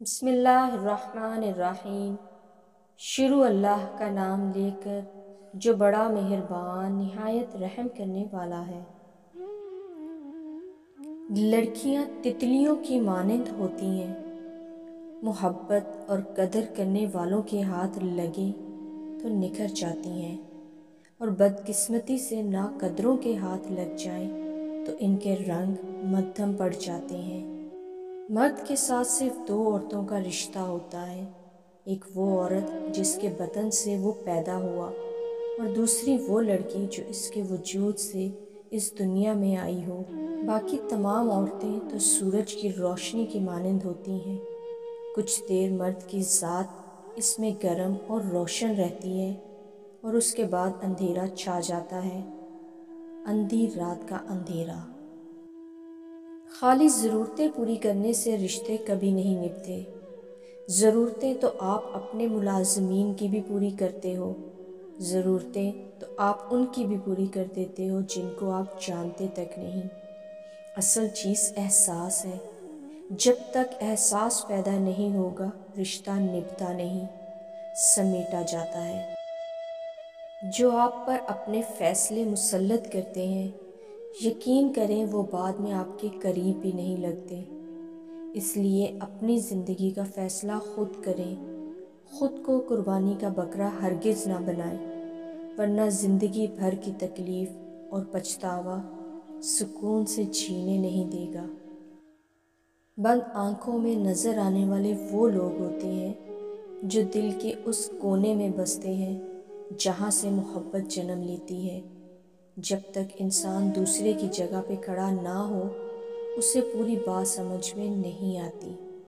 بسم اللہ الرحمن الرحیم۔ شروع اللہ کا نام لے کر جو بڑا مہربان نہایت رحم کرنے والا ہے۔ لڑکیاں تتلیوں کی مانند ہوتی ہیں، محبت اور قدر کرنے والوں کے ہاتھ لگیں تو نکھر جاتی ہیں، اور بدقسمتی سے ناقدروں کے ہاتھ لگ جائیں تو ان کے رنگ مدھم پڑ جاتے ہیں۔ مرد کے ساتھ صرف دو عورتوں کا رشتہ ہوتا ہے، ایک وہ عورت جس کے بدن سے وہ پیدا ہوا، اور دوسری وہ لڑکی جو اس کے وجود سے اس دنیا میں آئی ہو۔ باقی تمام عورتیں تو سورج کی روشنی کی مانند ہوتی ہیں، کچھ دیر مرد کی ذات اس میں گرم اور روشن رہتی ہے، اور اس کے بعد اندھیرا چھا جاتا ہے، اندھی رات کا اندھیرا۔ خالی ضرورتیں پوری کرنے سے رشتے کبھی نہیں نبھتے۔ ضرورتیں تو آپ اپنے ملازمین کی بھی پوری کرتے ہو، ضرورتیں تو آپ ان کی بھی پوری کر دیتے ہو جن کو آپ جانتے تک نہیں۔ اصل چیز احساس ہے، جب تک احساس پیدا نہیں ہوگا رشتہ نبھتا نہیں، سمیٹا جاتا ہے۔ جو آپ پر اپنے فیصلے مسلط کرتے ہیں، یقین کریں وہ بعد میں آپ کے قریب بھی نہیں لگتے۔ اس لیے اپنی زندگی کا فیصلہ خود کریں، خود کو قربانی کا بکرا ہرگز نہ بنائیں، ورنہ زندگی بھر کی تکلیف اور پچھتاوا سکون سے جینے نہیں دے گا۔ بند آنکھوں میں نظر آنے والے وہ لوگ ہوتے ہیں جو دل کے اس کونے میں بستے ہیں جہاں سے محبت جنم لیتی ہے۔ جب تک انسان دوسرے کی جگہ پہ کھڑا نہ ہو، اسے پوری بات سمجھ میں نہیں آتی۔